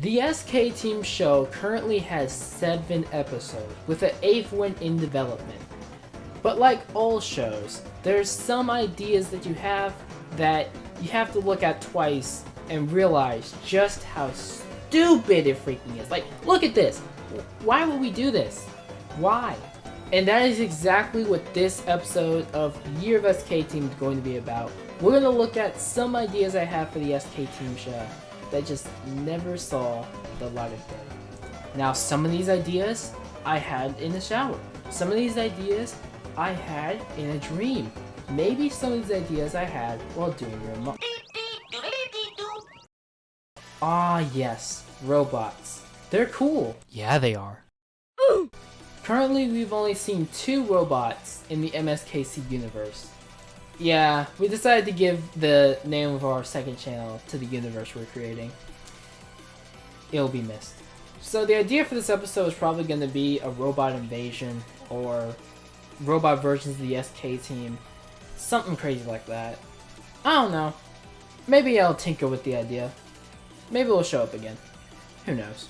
The SK Team show currently has 7 episodes, with an 8th one in development. But like all shows, there's some ideas that you have to look at twice and realize just how stupid it freaking is. Like, look at this. Why would we do this? Why? And that is exactly what this episode of Year of SK Team is going to be about. We're going to look at some ideas I have for the SK Team show that just never saw the light of day. Now, some of these ideas I had in the shower. Some of these ideas I had in a dream. Maybe some of these ideas I had while doing remote. Ah yes, robots. They're cool. Yeah, they are. Currently, we've only seen 2 robots in the MSKC universe. Yeah, we decided to give the name of our second channel to the universe we're creating. It'll be missed. So the idea for this episode is probably going to be a robot invasion or robot versions of the SK Team. Something crazy like that. I don't know. Maybe I'll tinker with the idea. Maybe it'll show up again. Who knows?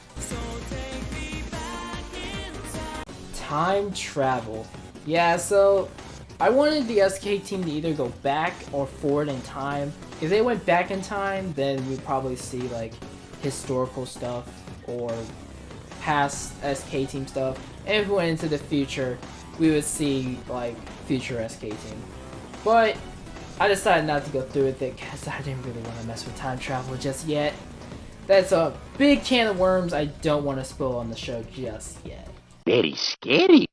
Time travel. Yeah, so I wanted the SK Team to either go back or forward in time. If they went back in time, then we'd probably see like historical stuff or past SK Team stuff. And if we went into the future, we would see like future SK Team. But I decided not to go through with it because I didn't really want to mess with time travel just yet. That's a big can of worms I don't want to spill on the show just yet. Very scary.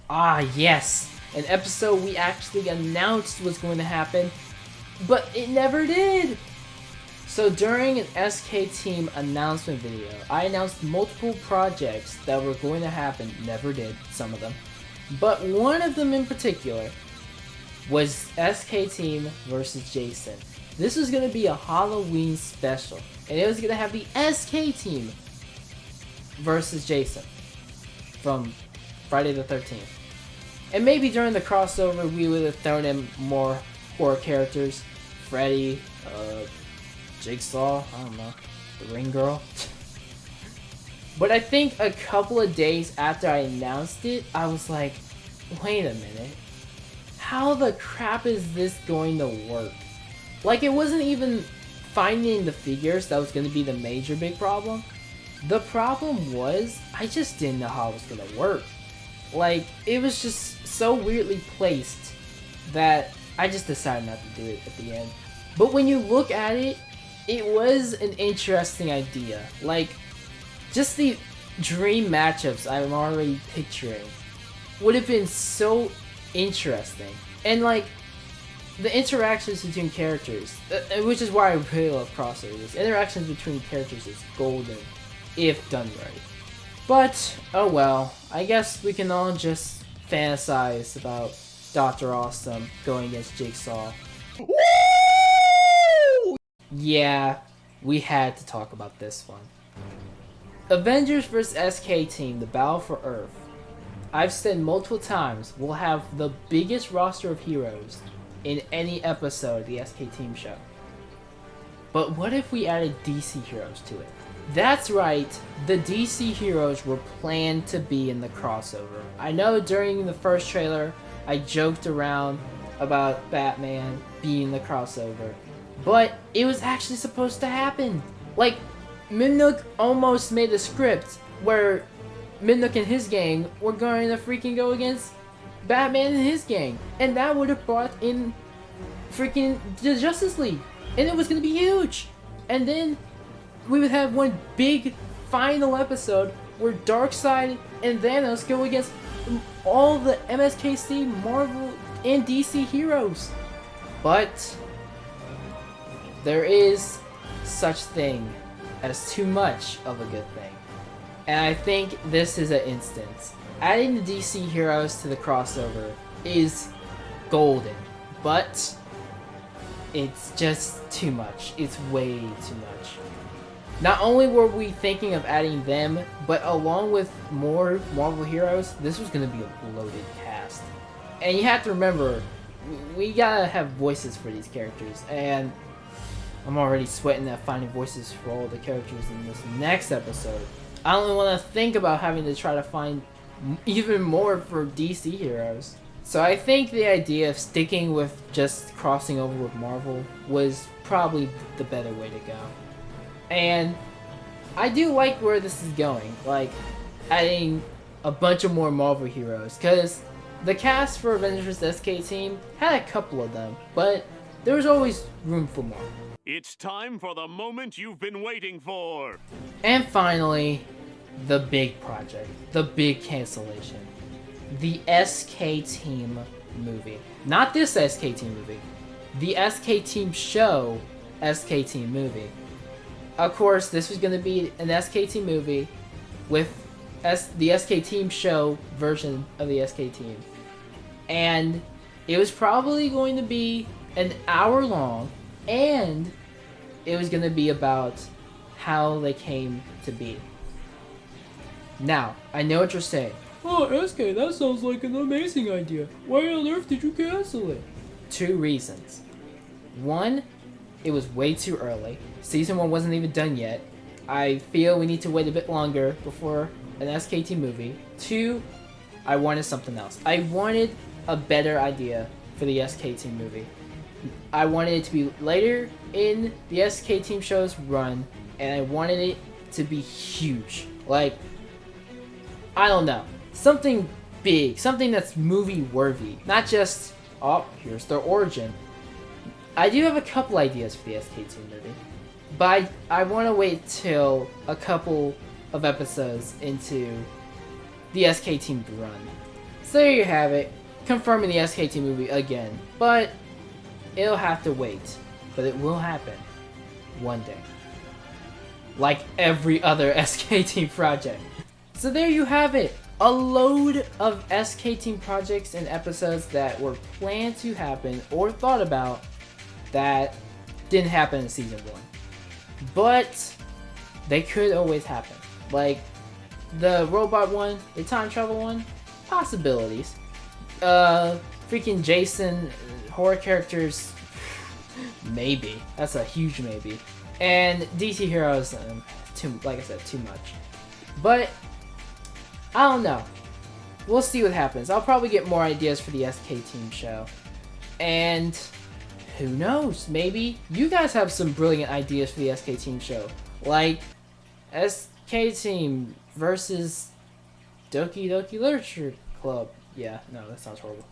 Ah yes, an episode we actually announced was going to happen, but it never did. So during an SK Team announcement video, I announced multiple projects that were going to happen, never did, some of them. But one of them in particular was SK Team versus Jason. This was going to be a Halloween special, and it was going to have the SK Team versus Jason from Friday the 13th. And maybe during the crossover, we would have thrown in more horror characters. Freddy, Jigsaw, I don't know, the Ring Girl. But I think a couple of days after I announced it, I was like, wait a minute. How the crap is this going to work? Like, it wasn't even finding the figures that was going to be the major big problem. The problem was, I just didn't know how it was going to work. Like, it was just so weirdly placed that I just decided not to do it at the end. But when you look at it, it was an interesting idea. Like, just the dream matchups I'm already picturing would have been so interesting. And like, the interactions between characters, which is why I really love crossovers. Interactions between characters is golden, if done right. But, oh well, I guess we can all just fantasize about Dr. Awesome going against Jigsaw. Woo! Yeah, we had to talk about this one. Avengers vs SK Team, the battle for Earth. I've said multiple times, we'll have the biggest roster of heroes in any episode of the SK Team show. But what if we added DC heroes to it? That's right, the DC heroes were planned to be in the crossover. I know during the first trailer, I joked around about Batman being the crossover, but it was actually supposed to happen. Like, Minnook almost made a script where Minnook and his gang were going to freaking go against Batman and his gang, and that would have brought in freaking the Justice League, and it was going to be huge. And then we would have one big final episode where Darkseid and Thanos go against all the MSKC, Marvel, and DC heroes. But there is such thing as too much of a good thing. And I think this is an instance. Adding the DC heroes to the crossover is golden, but it's just too much. It's way too much. Not only were we thinking of adding them, but along with more Marvel heroes, this was going to be a bloated cast. And you have to remember, we gotta have voices for these characters, and I'm already sweating at finding voices for all the characters in this next episode. I don't even want to think about having to try to find even more for DC heroes. So I think the idea of sticking with just crossing over with Marvel was probably the better way to go. And I do like where this is going, like adding a bunch of more Marvel heroes, because the cast for Avengers SK Team had a couple of them, but there was always room for more. It's time for the moment you've been waiting for. And finally, the big project, the big cancellation. The SK Team movie. Not this SK Team movie. The SK Team show, SK Team movie. Of course, this was going to be an SK Team movie with the SK Team show version of the SK Team. And it was probably going to be an hour long, and it was going to be about how they came to be. Now, I know what you're saying. Oh, SK, that sounds like an amazing idea. Why on earth did you cancel it? 2 reasons. 1, it was way too early. Season 1 wasn't even done yet. I feel we need to wait a bit longer before an SKT movie. 2, I wanted something else. I wanted a better idea for the SK Team movie. I wanted it to be later in the SK Team show's run, and I wanted it to be huge. Like, I don't know. Something big. Something that's movie worthy. Not just, oh, here's their origin. I do have a couple ideas for the SK Team movie, but I want to wait till a couple of episodes into the SK Team run. So there you have it. Confirming the SK Team movie again. But it'll have to wait. But it will happen one day. Like every other SK Team project. So there you have it. A load of SK Team projects and episodes that were planned to happen or thought about that didn't happen in Season 1. But they could always happen. Like the robot one, the time travel one, possibilities. Freaking Jason, horror characters, maybe. That's a huge maybe. And DC heroes, like I said, too much. But I don't know. We'll see what happens. I'll probably get more ideas for the SK Team show. And who knows? Maybe you guys have some brilliant ideas for the SK Team show. Like SK Team versus Doki Doki Literature Club. Yeah, no, that sounds horrible.